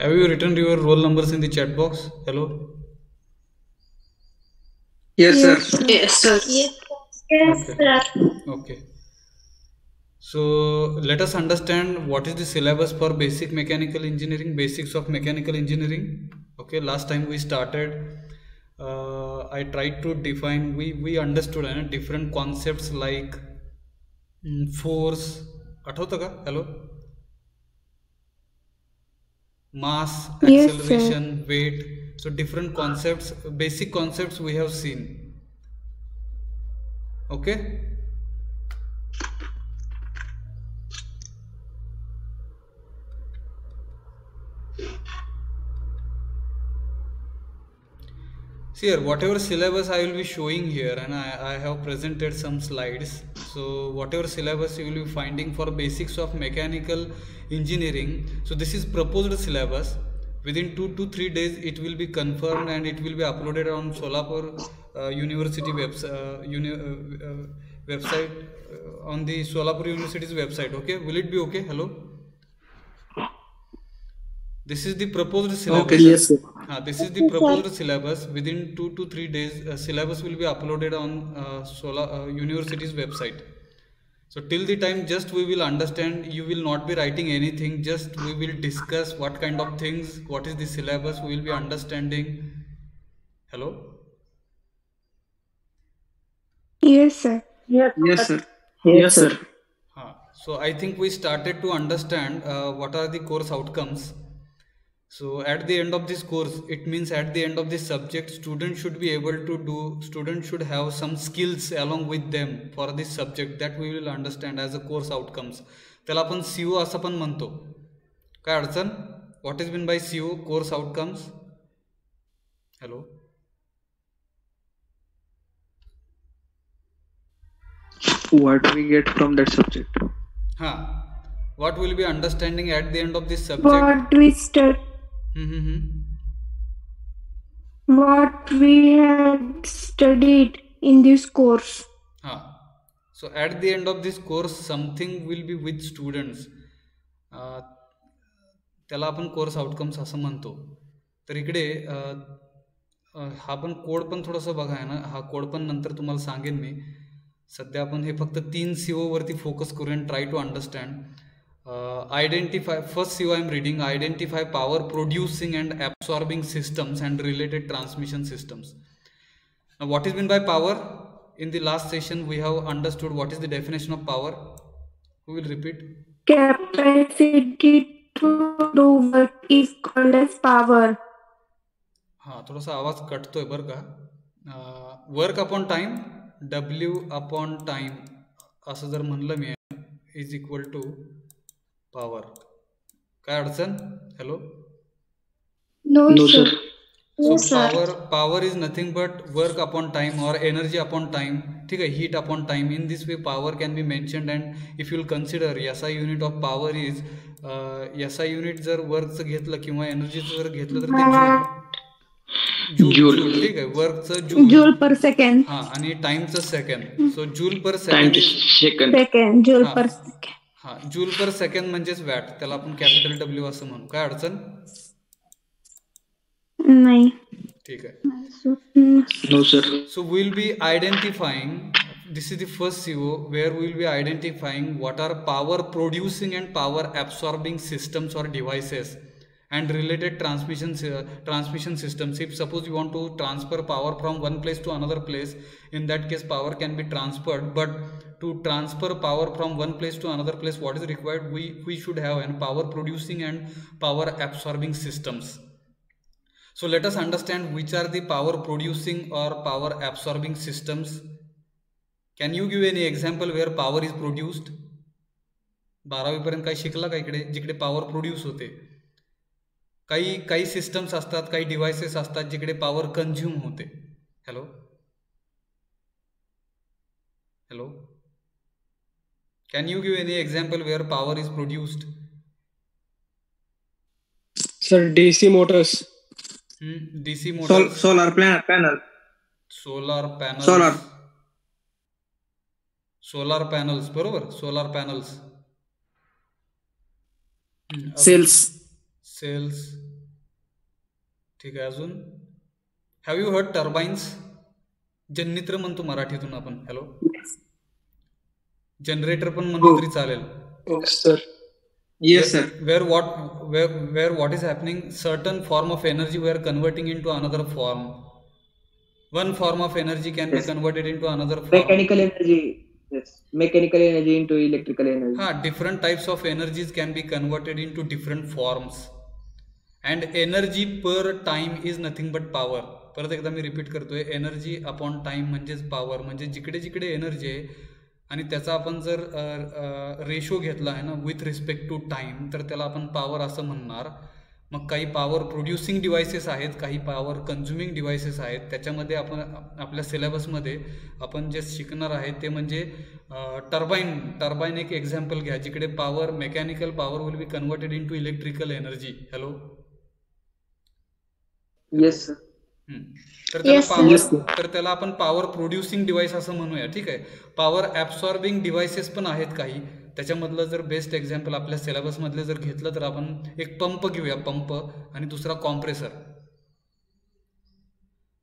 Have you written your roll numbers in the chat box? Hello? Yes, sir. Yes, sir. Yes, sir. Yes, Okay. sir. Okay. So let us understand what is the syllabus for basic mechanical engineering, basics of mechanical engineering. Okay, last time we started, I tried to define, we understood different concepts like force, आठवतं का? Hello? Mass, Yes, sir. acceleration, weight. So different concepts, basic concepts we have seen. Okay. See here, whatever syllabus I will be showing here, and I have presented some slides. So whatever syllabus you will be finding for basics of mechanical engineering. So this is proposed syllabus. Within 2 to 3 days, it will be confirmed and it will be uploaded on Solapur University website on the Solapur University's website. Okay, will it be okay? Hello. This is the proposed syllabus. Okay, yes, sir. This is the proposed syllabus. Within 2 to 3 days, syllabus will be uploaded on university's website. So till the time, just we will understand. You will not be writing anything. Just we will discuss what kind of things, what is the syllabus. We will be understanding. Hello. Yes, sir. Yes, sir. Yes, sir. So I think we started to understand what are the course outcomes. So at the end of this course, it means at the end of this subject, students should be able to do, students should have some skills along with them for this subject that we will understand as a course outcomes. त्याला आपण CO असं पण म्हणतो. काय अडचण? What is meant by CO, course outcomes? Hello. What we get from that subject? What will be understanding at the end of this subject? What we what we had studied in this course. So at the end of this course, something will be with students. त्याला आपण course outcomes असं म्हणतो. तर इकडे हा पण code पण थोडंसं बघा आहे ना, हा कोड पण नंतर तुम्हाला सांगेन मी. सध्या आपण हे फक्त 3 CO वरती फोकस करूया, try to understand. Identify, first CO I am reading, identify power producing and absorbing systems and related transmission systems. Now what is meant by power? In the last session we have understood what is the definition of power. Who will repeat? Capacity to do work is called as power. थोडासा आवाज कटतोय बरं का. Work upon time, W upon time असं जर म्हणलं मी is equal to power. काय अडचण? Hello. No, sir. So power is nothing but work upon time or energy upon time. ठीक आहे, heat upon time. In this way power can be mentioned, and if you will consider SI unit of power is SI unit जर वर्कचं घेतलं किंवा एनर्जीचं जर घेतलं तर ते joule. ठीक आहे, वर्कचं जूल पर सेकंड. आणि टाइमचं second. So joule per second joule per second. Joule per second म्हणजेच वॅट. त्याला आपण कॅपिटल W असं म्हणू. काय अडचण नाही. ठीक आहे. No, sir. So we'll be identifying, this is the first CO where we'll be identifying what are power producing and power absorbing systems or devices and related transmission systems. If suppose you want to transfer power from one place to another place, in that case power can be transferred, but to transfer power from one place to another place, what is required? We should have an power producing and power absorbing systems. So let us understand which are the power producing or power absorbing systems. Can you give any example where power is produced? 12वी पर्यंत काही शिकला का इकडे, जिकडे power produce होते? काही systems असतात, काही डिव्हाइसेस असतात जिकडे पॉवर कंझ्युम होते. Hello hello. Can you give any example where power is produced? Sir, DC motors. DC motors. Solar panel. Solar panels, बरोबर. Solar panels. Cells. ठीक आहे. अजून हॅव यू हर्ड टर्बाइन्स? जननित्र म्हणतो मराठीतून आपण. हॅलो, जनरेटर पण म्हणलं तरी चालेल. Yes, sir. Yes, sir. where what is happening, certain form of energy we are converting into another form. One form of energy can be Yes. converted into another form. Mechanical energy. Yes. Mechanical energy into electrical energy. Different types of energies can be converted into different forms. And energy per time is nothing but power. परत एकदा मी repeat करतोय, energy upon time म्हणजेच power. म्हणजे जिकडे जिकडे energy आहे आणि त्याचा आपण जर रेशो घेतला आहे ना विथ रिस्पेक्ट टू टाइम, तर त्याला आपण पॉवर असं म्हणणार. मग काही पॉवर प्रोड्युसिंग डिव्हायसेस आहेत, काही पॉवर कन्झ्युमिंग डिव्हायसेस आहेत. त्याच्यामध्ये आपण आपल्या सिलेबसमध्ये आपण जे शिकणार आहे ते म्हणजे टर्बाईन एक एक्झाम्पल घ्या, जिकडे power mechanical power will be converted into electrical energy. Hello, Yes, sir. तर त्याला Yes, sir. पॉवर, तर त्याला आपण पॉवर प्रोड्युसिंग डिव्हाइस असं म्हणूया. ठीक आहे. पॉवर ॲब्सॉर्बिंग डिव्हायसेस पण आहेत काही. त्याच्यामधलं जर बेस्ट एक्झाम्पल आपल्या सिलेबसमधलं जर घेतलं तर आपण एक पंप घेऊया, पंप, आणि दुसरा कॉम्प्रेसर.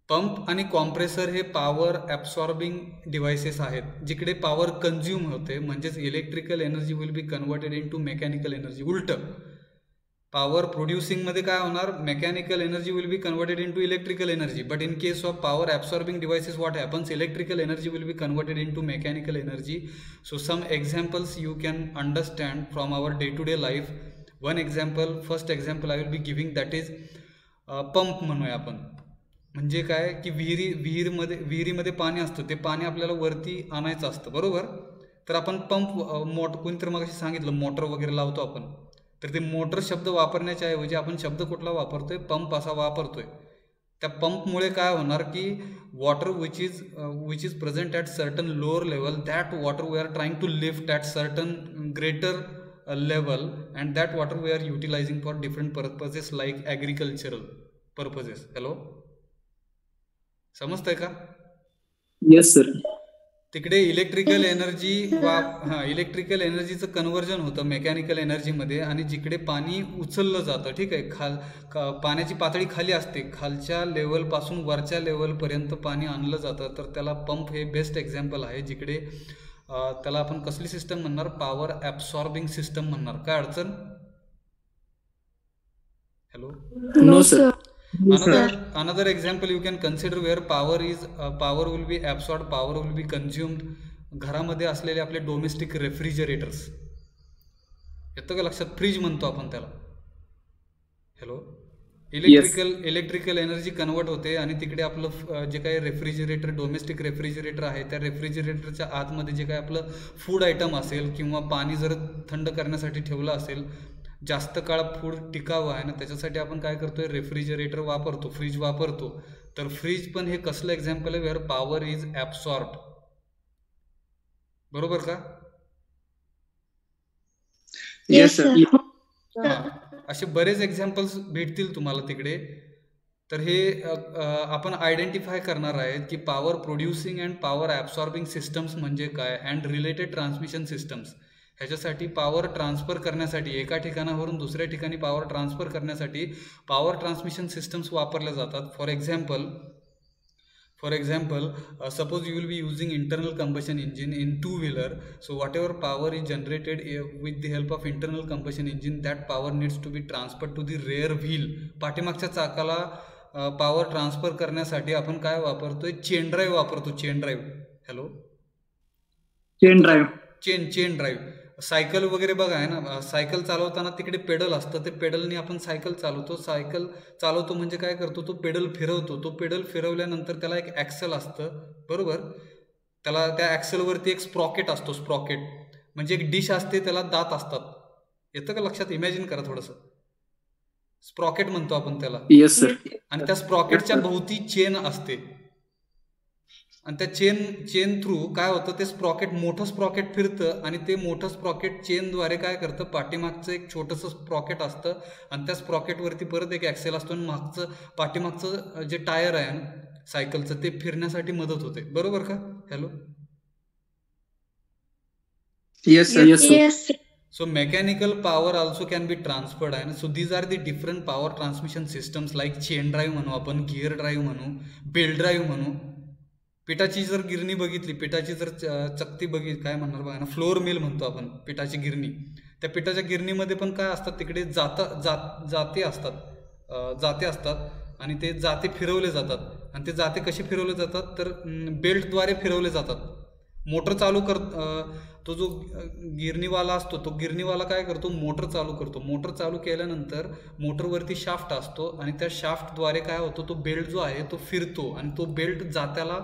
पंप आणि कॉम्प्रेसर हे पॉवर ॲब्सॉर्बिंग डिव्हायसेस आहेत, जिकडे पॉवर कन्झ्युम होते. म्हणजेच electrical energy will be converted into mechanical energy. उलटं, पॉवर प्रोड्युसिंगमध्ये काय होणार, mechanical energy will be converted into electrical energy. But in case of power absorbing devices what happens, electrical energy will be converted into mechanical energy. So some examples you can understand from our day to day life. One example, first example I will be giving, that is pump म्हणूया आपण. म्हणजे काय की विहिरीमध्ये पाणी असतं, ते पाणी आपल्याला वरती आणायचं असतं, बरोबर. तर आपण पंप कोणीतरी मग सांगितलं मोटर वगैरे लावतो आपण, तर ते मोटर शब्द वापरण्याच्या ऐवजी आपण शब्द कुठला वापरतोय, पंप असा वापरतोय. त्या पंपमुळे काय होणार की water which is present at certain lower level, that water we are trying to lift at certain greater level, and that water we are utilizing for different purposes like agricultural purposes. Hello, समजतंय का? Yes, sir. तिकडे electrical एनर्जीचं conversion होतं mechanical एनर्जीमध्ये, आणि जिकडे पाणी उचललं जातं, ठीक आहे, पाण्याची पातळी खाली असते, खालच्या लेवलपासून वरच्या लेवलपर्यंत पाणी आणलं जातं, तर त्याला पंप हे बेस्ट एक्झाम्पल आहे, जिकडे त्याला आपण कसली सिस्टम म्हणणार, पॉवर ॲब्सॉर्बिंग सिस्टम म्हणणार. काय अडचण? Hello, No, sir. Another example you can consider where power will be absorbed, power will be consumed. घरामध्ये असलेले आपले डोमेस्टिक रेफ्रिजरेटर्स, येतं का लक्षात? फ्रीज म्हणतो आपण त्याला. हॅलो, इलेक्ट्रिकल एनर्जी कन्वर्ट होते, आणि तिकडे आपलं जे काही रेफ्रिजरेटर, डोमेस्टिक रेफ्रिजरेटर आहे, त्या रेफ्रिजरेटरच्या आतमध्ये जे काही आपलं फूड आयटम असेल किंवा पाणी जर थंड करण्यासाठी ठेवलं असेल, जास्त काळ फूड टिकावं आहे ना, त्याच्यासाठी आपण काय करतोय, रेफ्रिजरेटर वापरतो, फ्रीज वापरतो. तर फ्रीज पण हे कसलं एक्झाम्पल आहे, वेअर पॉवर इज ॲब्सॉर्ब्ड. बरोबर का? Yes, sir. असे बरेच एक्झाम्पल्स भेटतील तुम्हाला तिकडे. तर हे आपण आयडेंटिफाय करणार आहेत की power producing and power absorbing systems म्हणजे काय, अँड रिलेटेड ट्रान्समिशन सिस्टम्स. ह्याच्यासाठी पॉवर ट्रान्सफर करण्यासाठी, एका ठिकाणावरून दुसऱ्या ठिकाणी पॉवर ट्रान्सफर करण्यासाठी पॉवर ट्रान्समिशन सिस्टम्स वापरल्या जातात. For example, suppose you will be using internal combustion engine in two-wheeler. So whatever power is generated with the help of internal combustion engine, that power needs to be transferred to the rear wheel. पाठीमागच्या चाकाला power transfer करण्यासाठी आपण काय वापरतोय, chain drive वापरतो. Chain drive. Hello, Chain drive. Chain drive. Cycle वगैरे बघा आहे ना, सायकल चालवताना तिकडे पेडल असतं, ते पेडलने आपण सायकल चालवतो म्हणजे काय करतो, तो पेडल फिरवतो. तो पेडल फिरवल्यानंतर त्याला एक ॲक्सल असतं, बरोबर. त्याला त्या ॲक्सेलवरती एक स्प्रॉकेट असतो. स्प्रॉकेट म्हणजे एक डिश असते, त्याला दात असतात. येतं का लक्षात? इमॅजिन करा थोडंसं. स्प्रॉकेट म्हणतो आपण त्याला. Yes, sir. आणि त्या स्प्रॉकेटच्या भोवती चेन असते, आणि त्या चेन थ्रू काय होतं, ते मोठं स्प्रॉकेट फिरतं, आणि ते मोठं स्प्रॉकेट चेनद्वारे काय करतं, पाठीमागचं एक छोटंसं स्प्रॉकेट असतं, आणि त्या स्प्रॉकेटवरती परत एक ॲक्सेल असतो, आणि पाठीमागचं जे टायर आहे सायकलचं, ते फिरण्यासाठी मदत होते. बरोबर का? Hello, Yes, sir. Yes, sir. So mechanical power also can be transferred आहे ना. So these are the different power transmission systems like chain drive म्हणू आपण, gear drive म्हणू, belt drive म्हणू. पिठाची जर गिरणी बघितली, पिठाची जर चकती बघितली, काय म्हणणार बघा ना, फ्लोअर मिल म्हणतो आपण पिठाची गिरणी. त्या पिठाच्या गिरणीमध्ये पण काय असतात, तिकडे जाते असतात आणि ते जाते फिरवले जातात. आणि ते जाते कसे फिरवले जातात तर बेल्टद्वारे फिरवले जातात. मोटर चालू तो जो गिरणीवाला असतो, तो गिरणीवाला काय करतो, मोटर चालू करतो. मोटर चालू केल्यानंतर मोटरवरती शाफ्ट असतो आणि त्या शाफ्टद्वारे काय होतं, तो बेल्ट जो आहे तो फिरतो आणि तो बेल्ट जात्याला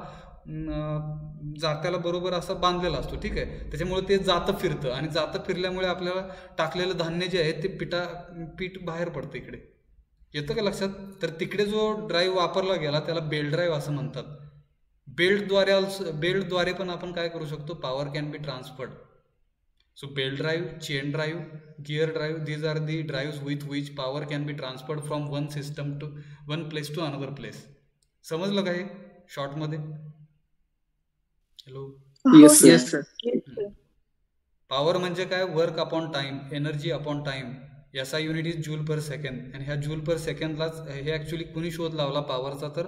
बरोबर असा बांधलेला असतो. ठीक आहे, त्याच्यामुळे ते जातं फिरतं आणि जातं फिरल्यामुळे आपल्याला टाकलेलं धान्य जे आहे ते पीठ बाहेर पडतं. इकडे येतं का लक्षात? तर तिकडे जो ड्राईव्ह वापरला गेला त्याला बेल्ट ड्राईव्ह असं म्हणतात. बेल्टद्वारे पण आपण काय करू शकतो, power can be transferred. So belt drive, chain drive, gear drive, these are the drive with which power can be transferred from one system to one place to another place. समजलं का हे शॉर्टमध्ये? हॅलो. Yes, sir. पॉवर म्हणजे काय, work upon time, energy upon time. याचा unit is joule per second. आणि ह्या joule पर सेकंडलाच हे ॲक्च्युली कुणी शोध लावला पॉवरचा, तर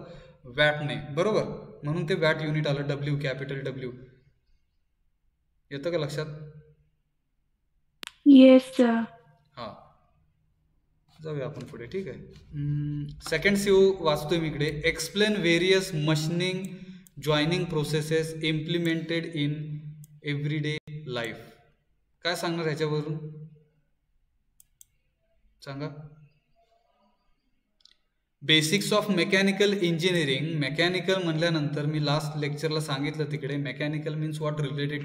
वॅटने, बरोबर. म्हणून ते वॅट युनिट आलं, डब्ल्यू, कॅपिटल डब्ल्यू. येतं का लक्षात? Yes, sir. हां, जाऊया आपण पुढे. ठीक आहे. सेकंड सीओ वाचतोय मी इकडे. Explain various machining joining processes implemented in everyday life. काय सांगणार ह्याच्यावरून सांगा. Basics of mechanical engineering. Mechanical म्हणल्यानंतर मी लास्ट लेक्चरला सांगितलं तिकडे, mechanical means what, related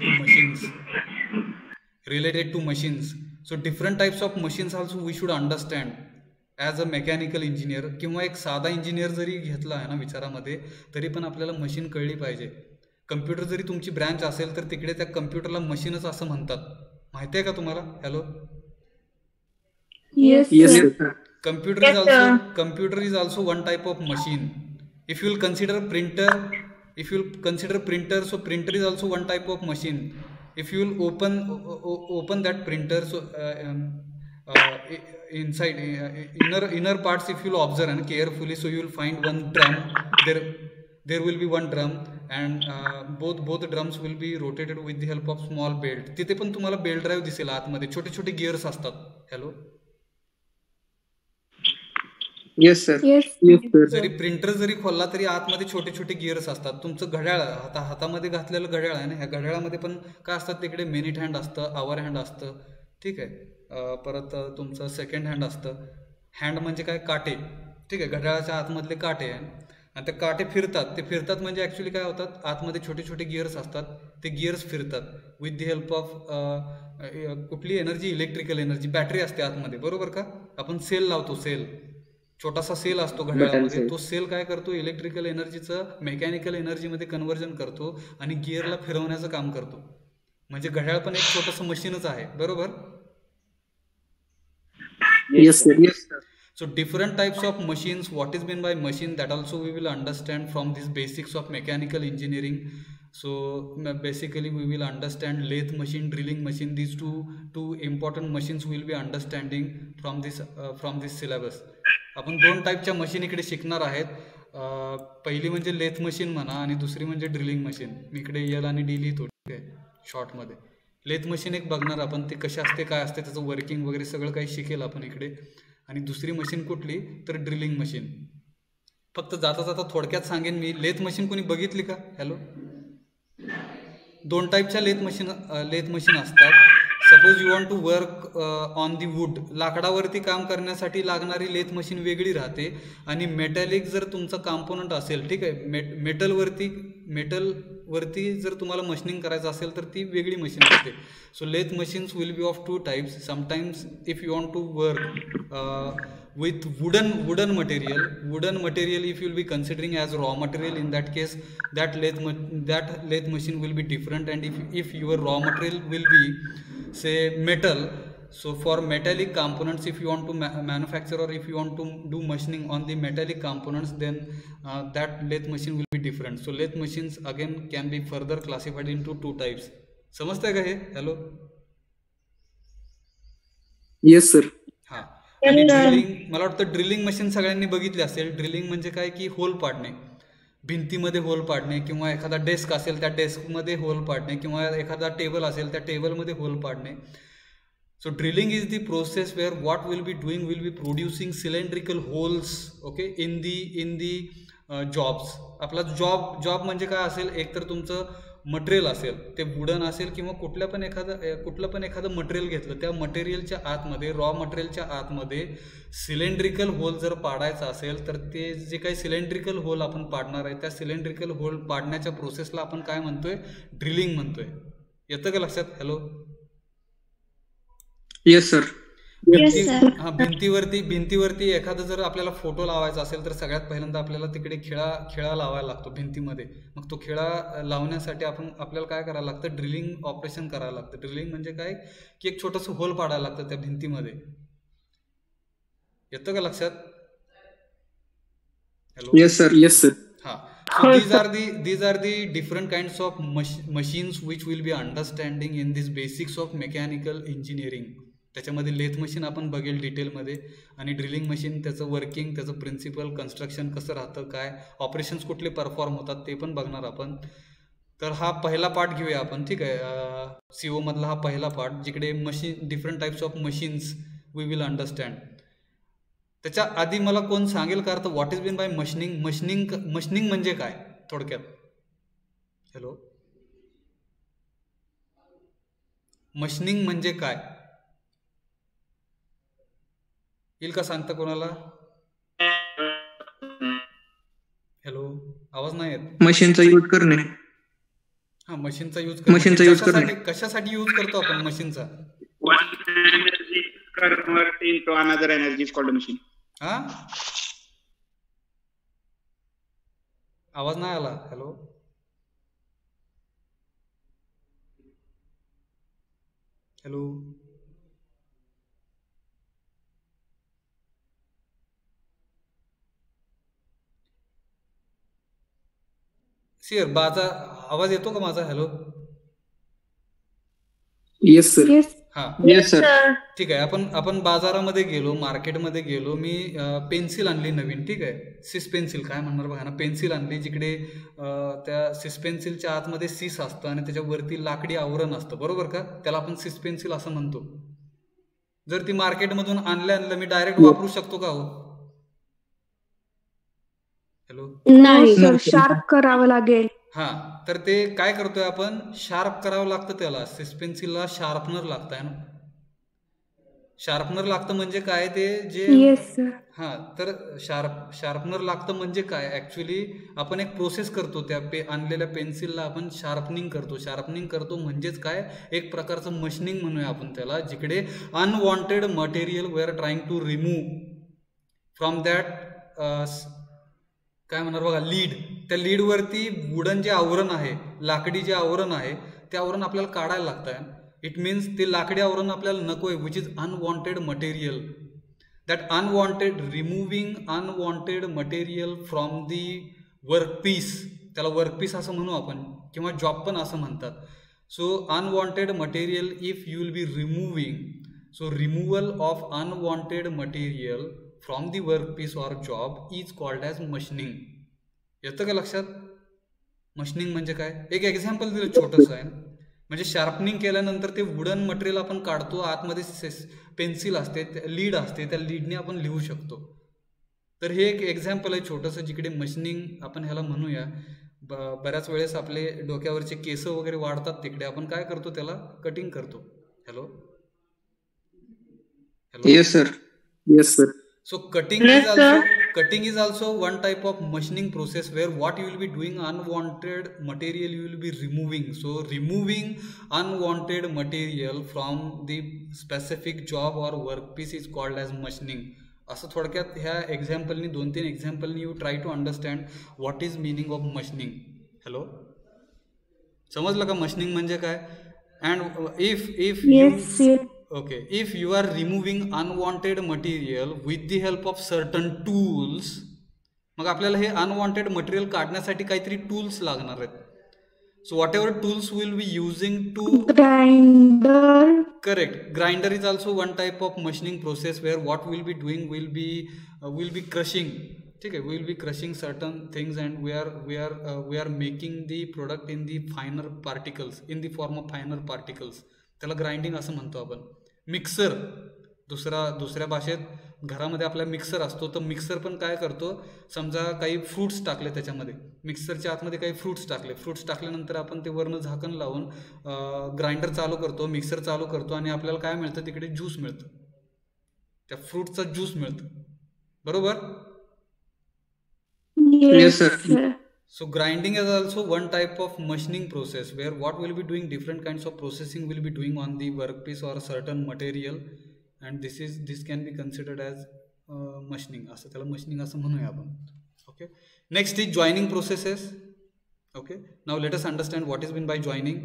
to machines. So different types of machines also we should understand as a mechanical engineer. किंवा एक साधा इंजिनियर जरी घेतला आहे ना विचारामध्ये, तरी पण आपल्याला मशीन कळली पाहिजे. कम्प्युटर जरी तुमची ब्रँच असेल तर तिकडे त्या कम्प्युटरला मशीनच असं म्हणतात. माहिती आहे का तुम्हाला? Hello. Yes, Yes, sir. sir. Computer is also one type of machine. If you will consider printer, so printer is also one type of machine. If you will open that printer, so inside inner parts, if you will observe and carefully, so you will find one drum. There will be one drum and both drums will be rotated with the help of small belt. तिथे पण तुम्हाला belt drive दिसेल आतमध्ये, छोटे छोटे gears असतात. Hello. Yes, sir. Yes, Yes, sir. जरी printer जरी खोलला तरी आतमध्ये छोटे छोटे गिअर्स असतात. तुमचं घड्याळ, हातामध्ये घातलेलं घड्याळ आहे ना, ह्या घड्याळामध्ये पण काय असतात, तिकडे मिनिट हँड असतं, आवर हँड असतं. ठीक आहे. परत तुमचं सेकंड हँड असतं. हँड म्हणजे काय, काटे. ठीक आहे, घड्याळाच्या आतमधले काटे आहे आणि ते काटे फिरतात. ते फिरतात म्हणजे ॲक्च्युली काय होतात, आतमध्ये छोटे छोटे गिअर्स असतात, ते गिअर्स फिरतात विथ दी हेल्प ऑफ कुठली एनर्जी, इलेक्ट्रिकल एनर्जी. बॅटरी असते आतमध्ये, बरोबर का. आपण सेल लावतो, सेल, छोटासा सेल असतो घड्याळामध्ये. तो सेल काय करतो, इलेक्ट्रिकल एनर्जीचं मेकॅनिकल एनर्जीमध्ये कन्व्हर्जन करतो आणि गिअरला फिरवण्याचं काम करतो. म्हणजे घड्याळ पण एक छोटंसं मशीनच आहे, बरोबर. Yes, sir. Yes, sir. So different types of machines, what is meant by machine, that also we will understand from these basics of mechanical engineering. So basically we will understand lathe machine, drilling machine. These two important machines we will be understanding from this syllabus. आपण दोन टाईपच्या machine इकडे शिकणार आहेत. पहिली म्हणजे lathe machine म्हणा आणि दुसरी म्हणजे ड्रिलिंग मशीन. मी इकडे एल आणि डी लिहितो. ठीक आहे, शॉर्टमध्ये. लेथ मशीन एक बघणार आपण, ते कशी असते, काय असते, त्याचं वर्किंग वगैरे सगळं काही शिकेल आपण इकडे. आणि दुसरी मशीन कुठली, तर ड्रिलिंग मशीन. फक्त जाता जाता थोडक्यात सांगेन मी, लेथ मशीन कोणी बघितली का? हॅलो. दोन टाईपच्या लेथ मशीन असतात. Suppose you want to work on the wood, लाकडावरती काम करण्यासाठी लागणारी लेथ मशीन वेगळी राहते. आणि मेटॅलिक जर तुमचा कॉम्पोनंट असेल, ठीक आहे, मेटलवरती जर तुम्हाला मशीनिंग करायचं असेल तर ती वेगळी मशीन असते. So lathe machines will be of two types. Sometimes if you want to work with wooden material, if you will be considering as raw material, in that case that lathe machine will be different. And if your raw material will be say metal, so for metallic components, if you want to manufacture or if you want to do machining on the metallic components, then that lathe machine will be different. So lathe machines again can be further classified into two types. समजतंय का हे? Hello. Yes, sir. हा. आणि drilling, मला वाटतं drilling machine सगळ्यांनी बघितली असेल. ड्रिलिंग म्हणजे काय की होल पाडणे, भिंतीमध्ये होल पाडणे, किंवा एखादा डेस्क असेल त्या डेस्कमध्ये होल पाडणे, किंवा एखादा टेबल असेल त्या टेबलमध्ये होल पाडणे. So drilling is the process where what we'll be doing, will be producing cylindrical holes, okay, in the jobs. आपला जॉब म्हणजे काय असेल, एकतर तुमचं मटेरियल असेल, ते वुडन असेल किंवा कुठलं पण एखादं मटेरियल घेतलं, त्या मटेरियलच्या आतमध्ये, रॉ मटेरियलच्या आतमध्ये सिलेंड्रिकल होल जर पाडायचा असेल तर ते जे काही सिलेंड्रिकल होल आपण पाडणार आहे, त्या सिलेंड्रिकल होल पाडण्याच्या प्रोसेसला आपण काय म्हणतोय, ड्रिलिंग म्हणतोय. येतं का लक्षात? हॅलो. Yes, sir. भिंतीवरती एखादा जर आपल्याला फोटो लावायचा असेल तर सगळ्यात पहिल्यांदा आपल्याला तिकडे खिळा लावायला लागतो भिंतीमध्ये. मग तो खिळा लावण्यासाठी आपल्याला काय करायला लागतं, ड्रिलिंग ऑपरेशन करायला लागतं. ड्रिलिंग म्हणजे काय की एक छोटंसं होल पाडायला लागतं त्या भिंतीमध्ये. येतं का लक्षात? Hello. Yes, sir. Yes, sir. हा. So these are the different kinds of machines which will be understanding in this basics of mechanical engineering. त्याच्यामध्ये लेथ मशीन आपण बघेल डिटेलमध्ये, आणि ड्रिलिंग मशीन, त्याचं वर्किंग, त्याचं प्रिन्सिपल, कन्स्ट्रक्शन कसं राहतं, काय ऑपरेशन्स कुठले परफॉर्म होतात ते पण बघणार आपण. तर हा पहिला पार्ट घेऊया आपण, ठीक आहे. CO मधला हा पहिला पार्ट, जिकडे machine, different types of machines we will understand. त्याच्या आधी मला कोण सांगेल का, तर व्हॉट इज बीन बाय मशीनिंग? मशीनिंग म्हणजे काय थोडक्यात? हॅलो. मशीनिंग म्हणजे काय येईल का सांगता कोणाला? हॅलो, आवाज नाही येत. मशीनचा यूज करणे. हा, मशीनचा यूज करणे. कशासाठी यूज करतो आपण मशीनचा? One energy convert into another energy is called a machine. हा, आवाज नाही आला. हॅलो. हॅलो. सियर बाजा आवाज येतो का माझा? हॅलो. Yes, sir. Yes. हा, Yes, sir. ठीक आहे. आपण बाजारामध्ये गेलो, मार्केटमध्ये गेलो, मी पेन्सिल आणली नवीन, ठीक आहे. सिस पेन्सिल काय म्हणणार बघा ना, पेन्सिल आणली, जिकडे त्या सिस पेन्सिलच्या आतमध्ये सिस असतं आणि त्याच्यावरती लाकडी आवरण असतं, बरोबर का? त्याला आपण सिस पेन्सिल असं म्हणतो. जर ती मार्केटमधून आणलं मी डायरेक्ट वापरू शकतो का हो? हॅलो. नाही सर, शार्प करावं लागेल. हा, तर ते काय करतोय आपण, शार्प करावं लागतं त्याला. सिस पेन्सिलला शार्पनर लागतं आहे ना. शार्पनर लागतं म्हणजे काय, ते जे Yes, sir. हा, तर शार्पनर लागतं म्हणजे काय, ऍक्च्युली आपण एक प्रोसेस करतो, त्या आणलेल्या पेन्सिलला आपण शार्पनिंग करतो म्हणजेच काय, एक प्रकारचं मशीनिंग म्हणूया आपण त्याला, जिकडे unwanted material we are trying to remove from that, काय म्हणणार बघा, लीड. त्या लीडवरती वुडन जे आवरण आहे, लाकडी जे आवरण आहे, ते आवरण आपल्याला काढायला लागतं आहे. इट मीन्स ते लाकडी आवरण आपल्याला नको आहे, which is unwanted material. That removing unwanted material from the workpiece, त्याला वर्कपीस असं म्हणू आपण, किंवा जॉब पण असं म्हणतात. So unwanted material if you will be removing, so removal of unwanted material from the workpiece or job is called as machining. येतं का लक्षात? मशीनिंग म्हणजे काय? एक एक्झाम्पल दिलं छोटंसं आहे. म्हणजे शार्पनिंग केल्यानंतर ते वुडन मटेरियल आपण काढतो, आतमध्ये पेन्सिल असते, लीड असते, त्या लीडने आपण लिहू शकतो. तर हे एक एक्झाम्पल आहे छोटंसं, जिकडे मशीनिंग आपण ह्याला म्हणूया. बऱ्याच वेळेस आपले डोक्यावरचे केस वगैरे वाढतात, तिकडे आपण काय करतो, त्याला कटिंग करतो. Hello. Hello. Yes, sir. Yes, sir. So cutting is also one type of machining process where what you will be doing, unwanted material you will be removing. So removing unwanted material from the specific job or workpiece is called as machining. असं थोडक्यात ह्या एक्झाम्पलनी, 2-3 एक्झाम्पलनी you try to understand what is meaning of machining. Hello, समजलं का machining म्हणजे काय? And if okay, if you are removing unwanted material with the help of certain tools, मग आपल्याला हे अनवॉन्टेड मटेरियल काढण्यासाठी काहीतरी टूल्स लागणार आहेत. So whatever tools we'll be using to Grinder. correct, grinder is also one type of machining process where what we'll be doing will be crushing. Okay, we'll be crushing certain things and we are making the product in the finer particles, in the form of finer particles. त्याला grinding असं म्हणतो आपण. Mixer दुसऱ्या भाषेत घरामध्ये आपला mixer असतो, तर मिक्सर पण काय करतो, समजा काही फ्रूट्स टाकले त्याच्यामध्ये, मिक्सरच्या आतमध्ये काही फ्रूट्स टाकल्यानंतर आपण ते वरनं झाकण लावून ग्राइंडर चालू करतो, मिक्सर चालू करतो आणि आपल्याला काय मिळतं, तिकडे ज्यूस मिळतं, त्या फ्रूटचा ज्यूस मिळतं. बरोबर? Yes, sir. So grinding is also one type of machining process where what will be doing, different kinds of processing will be doing on the workpiece or certain material, and this can be considered as machining. असं त्याला machining असं म्हणूया आपण. Okay. Next is joining processes. Okay. Now let us understand what is meant by joining.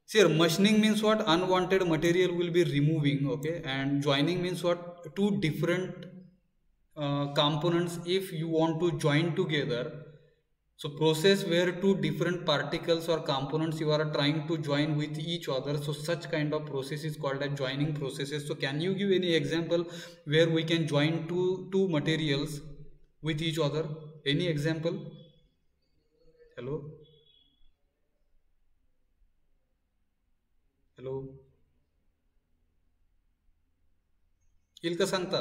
See, here machining means what? Unwanted material will be removing. Okay, and joining means what? Two different components if you want to join together. So process where two different particles or components you are trying to join with each other, so such kind of process is called as joining processes. So can you give any example where we can join two materials with each other? Any example? Hello? येईल का सांगता?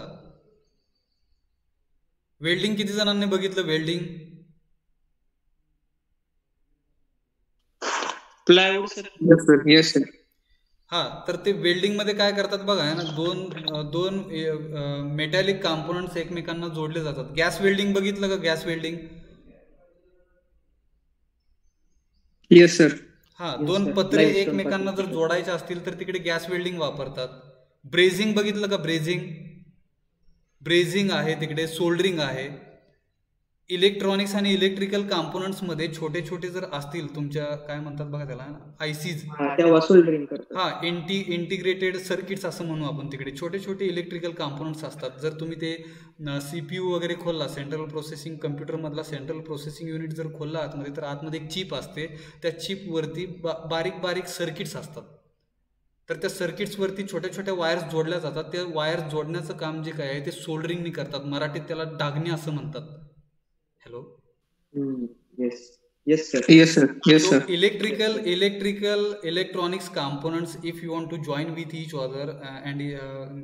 Welding किती जणांनी बघितलं? Welding plywood sir. Yes, sir. Yes, sir. हा, तर ते welding मध्ये काय करतात बघा ना, दोन मेटॅलिक कॉम्पोनंट्स एकमेकांना जोडले जातात. गॅस वेल्डिंग बघितलं का? Gas welding. Yes, sir. हा, Yes, दोन sir. पत्रे Limestone एकमेकांना जर पत्रे. जोडायचे असतील तर तिकडे गॅस वेल्डिंग वापरतात. ब्रेझिंग बघितलं का? ब्रेझिंग आहे तिकडे, सोल्डरिंग आहे. इलेक्ट्रॉनिक्स आणि इलेक्ट्रिकल कॉम्पोनंट्स मध्ये छोटे छोटे जर असतील तुमच्या, काय म्हणतात बघा त्याला, आयसीज, तेव्हा सोल्डरिंग करतात. हा, इंटिग्रेटेड सर्किट्स असं म्हणू आपण. तिकडे छोटे छोटे इलेक्ट्रिकल कॉम्पोनंट्स असतात. जर तुम्ही ते CPU वगैरे खोलला, सेंट्रल प्रोसेसिंग कम्प्युटर मधला सेंट्रल प्रोसेसिंग युनिट जर खोलला आतमध्ये, तर आतमध्ये एक चिप असते, त्या चिपवरती बारीक बारीक सर्किट्स असतात. तर त्या सर्किट्सवरती छोट्या छोट्या वायर्स जोडल्या जातात. त्या वायर्स जोडण्याचं काम जे काय आहे ते सोल्डरिंगनी करतात. मराठीत त्याला डागणी असं म्हणतात. Hello? Yes, sir. Yes, sir. Yes, So sir. electronics components, if you want to join with each other, and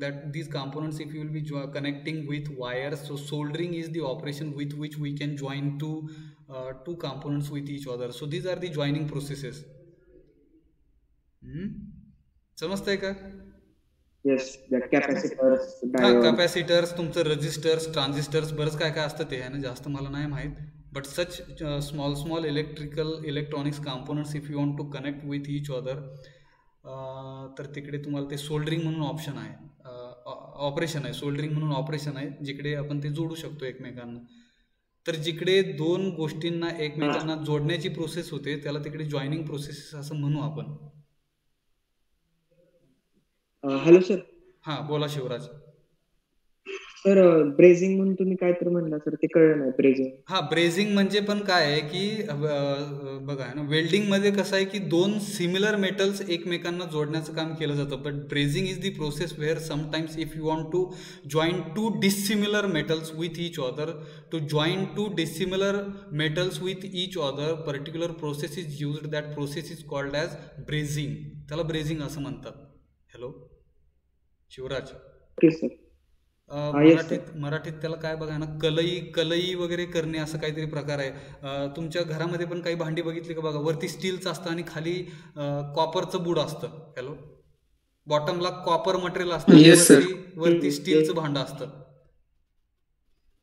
that these components, if you will be connecting with wires, so soldering is the operation with which we can join two components with each other. So these are the joining processes. समजतंय का? Yes, that capacitors, हा, diodes. Capacitors, तुमचं registers, transistors, बरंच काय काय असतं ते आहे ना, जास्त मला नाही माहीत. But such small electronics components if you want to connect with each other, तर तिकडे तुम्हाला ते सोल्डरिंग म्हणून ऑप्शन आहे, ऑपरेशन आहे, सोल्डरिंग म्हणून ऑपरेशन आहे, जिकडे आपण ते जोडू शकतो एकमेकांना. तर जिकडे दोन गोष्टींना एकमेकांना जोडण्याची प्रोसेस होते त्याला तिकडे जॉईनिंग प्रोसेस असं म्हणू आपण. Hello sir. हां, बोला शिवराज. सर, ब्रेझिंग म्हणून तुम्ही काय तर म्हणला सर, ते कळलं नाही. ब्रेझिंग, हा, ब्रेझिंग म्हणजे पण काय आहे की बघा ना, वेल्डिंग मध्ये कसं आहे की दोन सिमिलर मेटल्स एकमेकांना जोडण्याचं काम केलं जातं. But brazing is the process where sometimes if you want to join two dissimilar metals with each other, to join two dissimilar metals with each other particular process is used. That process is called as brazing. त्याला brazing असं म्हणतात. Hello Shivraj. Okay sir. मराठीत त्याला काय बघा ना, कलई वगैरे करणे असं काहीतरी प्रकार आहे. तुमच्या घरामध्ये पण काही भांडी बघितली का बघा, वरती स्टीलचं असतं आणि खाली कॉपरचं बुड असतं. हॅलो, बॉटमला कॉपर मटेरियल Yes, sir. असतं, वरती स्टीलचं भांडं असतं.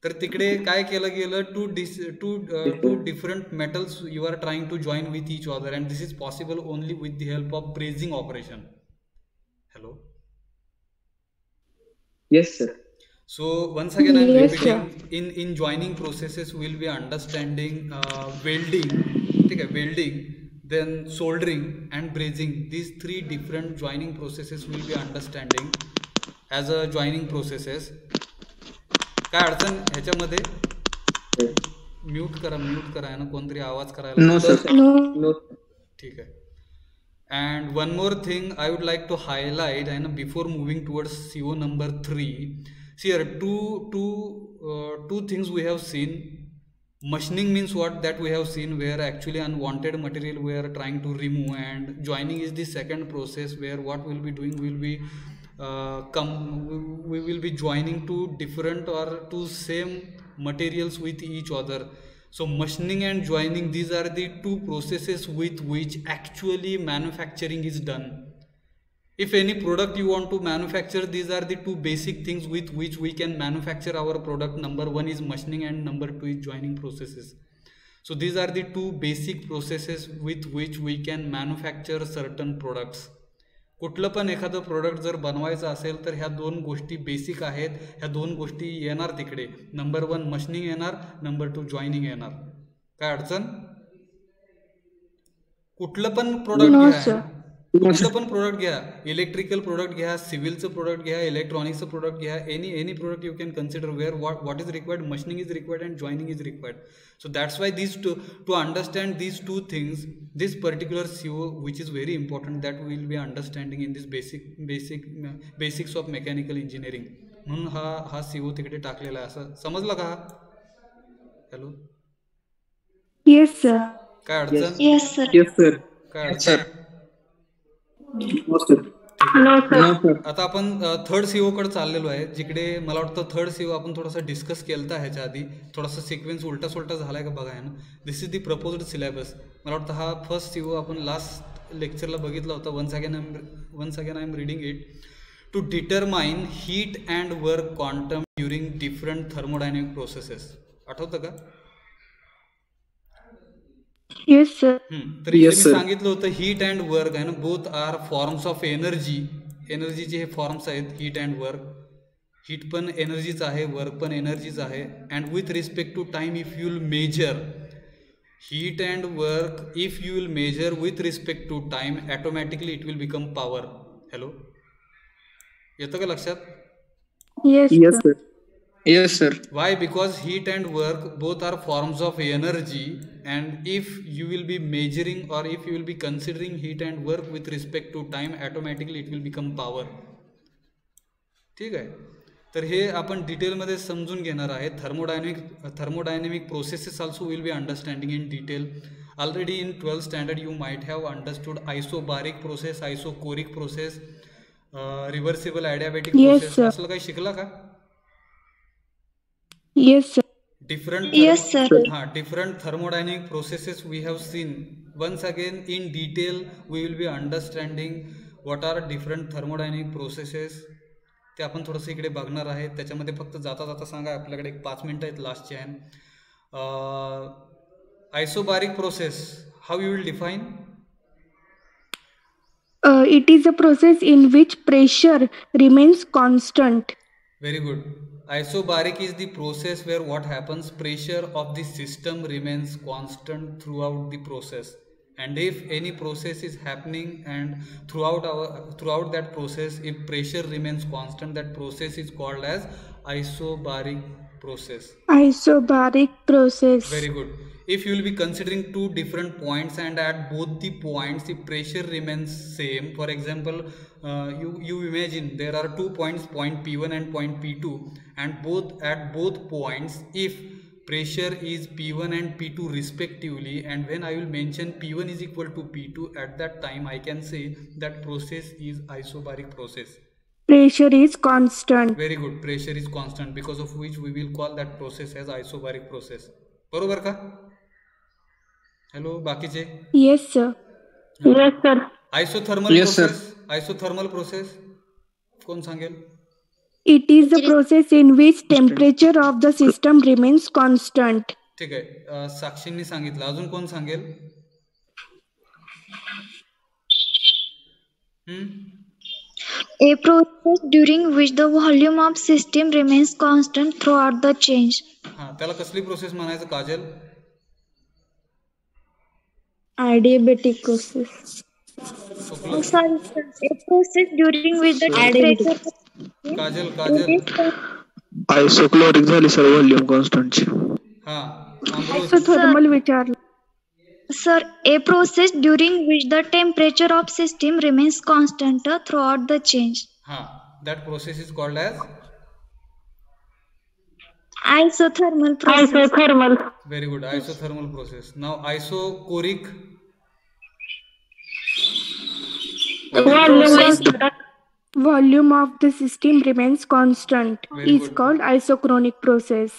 तर तिकडे काय केलं गेलं, two different metals you are trying to join with each other, and this is possible only with the help of brazing operation. Hello. Yes, sir. So once again I'm Yes, repeating, in joining processes we'll be understanding welding, okay, welding, then soldering and brazing. These three different joining processes we'll be understanding as a joining processes. काय अडचण ह्याच्यामध्ये? Mute करा आहे ना, कोणतरी आवाज करायला. No, sir. No. No. ठीक है. And one more thing I would like to highlight, and before moving towards CO number 3, see here two things we have seen. Machining means what, that we have seen, where actually unwanted material we are trying to remove, and joining is the second process where what we'll be doing, we will be joining two different or two same materials with each other. So machining and joining, these are the two processes with which actually manufacturing is done. If any product you want to manufacture, these are the two basic things with which we can manufacture our product. Number one is machining and number two is joining processes. So these are the two basic processes with which we can manufacture certain products. कुठलं पण एखादं product जर बनवायचं असेल तर ह्या दोन गोष्टी बेसिक आहेत. ह्या दोन गोष्टी येणार तिकडे. नंबर वन मशीनिंग येणार, नंबर टू जॉईनिंग येणार. काय अडचण? कुठलं पण प्रोडक्ट घ्या, कुठलं पण प्रोडक्ट घ्या, इलेक्ट्रिकल प्रोडक्ट घ्या, सिव्हिलचं प्रोडक्ट घ्या, इलेक्ट्रॉनिक्सचं प्रोडक्ट घ्या, any product you can consider where what is required, machining is required and joining is required. So that's why these two, to understand these two things, this particular CO which is very important, that we will be understanding in this basics of mechanical engineering. म्हणून हा CO तिकडे टाकलेला आहे. असं समजलं का? Hello, Yes, sir. काय अडचण? Yes, sir. Yes, sir. काय अडचण? No, sir. No, sir. No, sir. आता आपण थर्ड सीओ कडे चाललेलो आहे, जिकडे मला वाटतं थर्ड सीओ आपण थोडासा डिस्कस केलता ह्याच्या आधी. थोडासा सिक्वेन्स उलटा सुलटा झालाय का बघा आहे ना. This is the proposed syllabus. मला वाटतं हा फर्स्ट सीओ आपण लास्ट लेक्चरला बघितला होता. Once again I am reading it. To determine heat and work quantum during different thermodynamic processes. आठवतं का? Yes, sir. तर इथे मी Yes, sir. सांगितलं होतं हीट अँड वर्क आहे ना, both are forms of energy. एनर्जीचे हे फॉर्म्स आहेत, हीट अँड वर्क. हीट पण एनर्जीच आहे, वर्क पण एनर्जीच आहे. And with respect to time, if you will measure heat and work, if you will measure with respect to time, automatically it will become power. Hello, येतं का लक्षात? Yes, Yes, sir. sir. Yes, sir. Why? Because heat and work both are forms of energy, and if you will be measuring or if you will be considering heat and work with respect to time, automatically it will become power. ठीक आहे. तर हे आपण डिटेलमध्ये समजून घेणार आहे. Thermodynamic processes also will be understanding in detail. Already in 12th standard you might have understood isobaric process, isochoric process, reversible adiabatic Yes, process, sir. असलं काही शिकला का? Yes, sir. Yes, sir. Different thermodynamic processes we have seen. Once again in detail we will be understanding what are different thermodynamic processes. ते आपण थोडंसं इकडे बघणार आहे. त्याच्यामध्ये फक्त जाता जाता सांगा, आपल्याकडे एक 5 मिनिटं आहेत लास्टचे आहे. Isobaric process, how you will define? It is a process in which pressure remains constant. Very good. Isobaric is the process where what happens, pressure of the system remains constant throughout the process, and if any process is happening and throughout that process, if pressure remains constant, that process is called as isobaric process. Isobaric process. Very good. If you will be considering two different points and at both the points the pressure remains same, for example, you imagine there are 2 points, point P1 and point P2, and at both points if pressure is P1 and P2 respectively, and when I will mention P1 is equal to P2, at that time I can say that process is isobaric process. Pressure is constant. Very good. Pressure is constant, because of which we will call that process as isobaric process. बरोबर का? Hello, बाकीचे? Yes, sir. Yes, sir. Isothermal Yes, sir. Process. Isothermal process कोण सांगेल? It is the process in which temperature of the system remains constant. ठीक आहे, साक्षींनी सांगितलं. अजून कोण सांगेल? A process during which the volume of system remains constant throughout the change. हा, त्याला कसली प्रोसेस म्हणायचं Kajal? Adiabatic process. Oh, sorry, sir. A process during which the temperature Kajal आयसोक्लोरिक झाली सर व्हॉल्यूम कॉन्स्टंटची. हा, अमृत. Isothermal विचारलं. Sir, a process during which the temperature of system remains constant throughout the change. That process is called as Isothermal process. very good, isothermal process. Now isochoric Volume of the system remains constant Very is good. called isochronic process.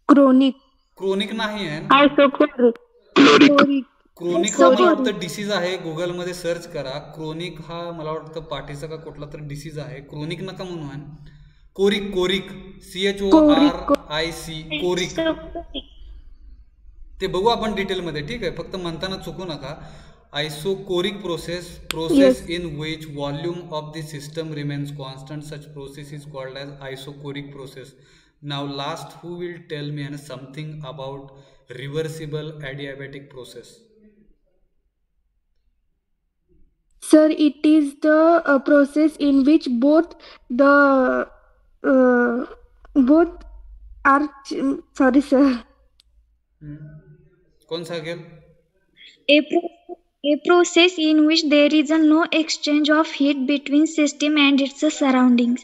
chronic Chronic. नाही आहे ना, chloric chronic हा मला वाटतं disease आहे. गुगलमध्ये search करा. Chronic हा मला वाटतं पाठीचा का कुठला तरी डिसीज आहे. क्रोनिक नका म्हणू आहे. कोरिक CHORIC कोरिक ते बघू आपण डिटेलमध्ये. ठीक आहे, फक्त म्हणताना चुकू नका. Isochoric process Yes. in which volume of the system remains constant, such process is called as isochoric process. Now last, who will tell me something about reversible adiabatic process? Sir, it is the process in which both are sorry sir. कौन सांगेल? A process in which there is no exchange of heat between system and its surroundings.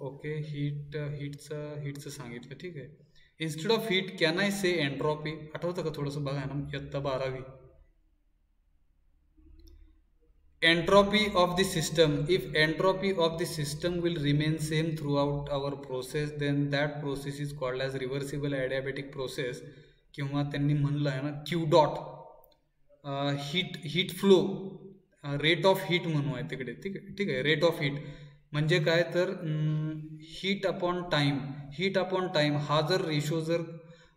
ओके, हीटचं सांगितलं. ठीक आहे. Instead of heat can I say entropy? आठवतं का थोडंसं बघा ना, इयत्ता 12वी. Entropy of the system. If entropy of the system will remain same throughout our process, then that process is called as reversible adiabatic process. किंवा त्यांनी म्हणलं आहे ना Q dot heat flow rate of heat म्हणू आहे तिकडे. ठीक आहे, रेट ऑफ हीट म्हणजे काय तर हीट अपॉन टाईम हा जर रेशो जर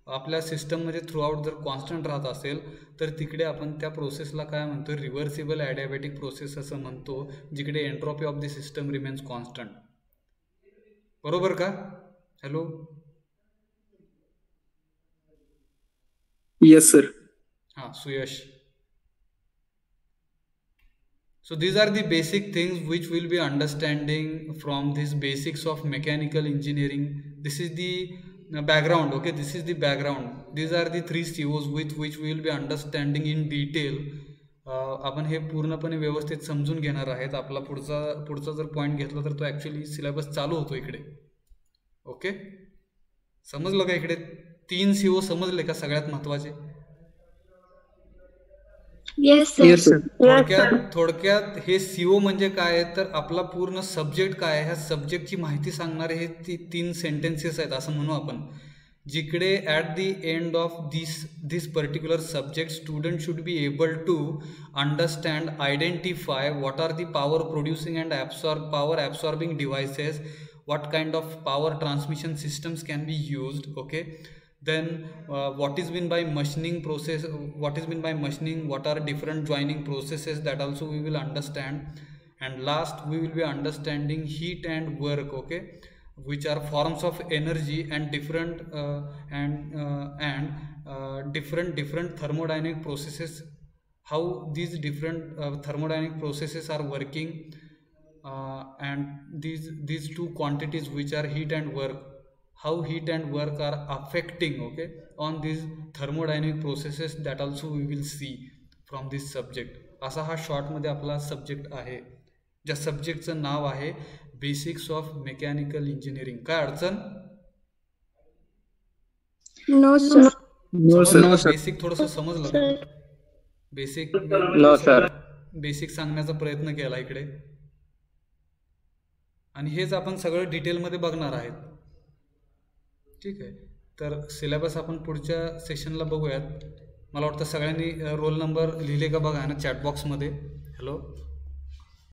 आपल्या सिस्टममध्ये थ्रूआउट जर कॉन्स्टंट राहत असेल तर तिकडे आपण त्या प्रोसेसला काय म्हणतो, रिव्हर्सिबल ॲडियाबॅटिक प्रोसेस असं म्हणतो, जिकडे entropy of the system remains constant. बरोबर का? Hello, yes sir. Suyash. So these are the basic things which we'll be understanding from this basics of mechanical engineering. This is the background. Okay, this is the background. These are the 3 COs with which we will be understanding in detail. आपण हे पूर्णपणे व्यवस्थित समजून घेणार आहेत. आपला पुढचा जर पॉईंट घेतला तर तो ॲक्च्युली सिलेबस चालू होतो इकडे. ओके, समजलं का? इकडे 3 CO समजले का सगळ्यात महत्त्वाचे? Yes, sir. Yes sir. थोडक्यात हे CO म्हणजे काय आहे तर आपला पूर्ण सब्जेक्ट काय आहे, ह्या सब्जेक्टची माहिती सांगणारे हे 3 सेंटेन्सेस आहेत असं म्हणू आपण, जिकडे at the end of this particular subject student should be able to understand, identify what are the power producing and power absorbing devices, what kind of power transmission systems can be used. Okay, then what is meant by machining process, what are different joining processes, that also we will understand. And last we will be understanding heat and work, okay, which are forms of energy and different thermodynamic processes, how these different thermodynamic processes are working, and these 2 quantities which are heat and work, how heat and work are affecting, okay, on these thermodynamic processes, that also we will see from this subject. असा हा शॉर्टमध्ये आपला subject आहे, ज्या सब्जेक्टचं नाव आहे basics of mechanical engineering. काय अडचण? No sir. No sir. Basic थोडंसं समजलं का? Basic no sir. बेसिक सांगण्याचा प्रयत्न केला इकडे, आणि हेच आपण सगळं डिटेलमध्ये बघणार आहेत. ठीक आहे, तर सिलेबस आपण पुढच्या सेशनला बघूयात. मला वाटतं सगळ्यांनी रोल नंबर लिहिले का बघा ना चॅटबॉक्समध्ये. हॅलो,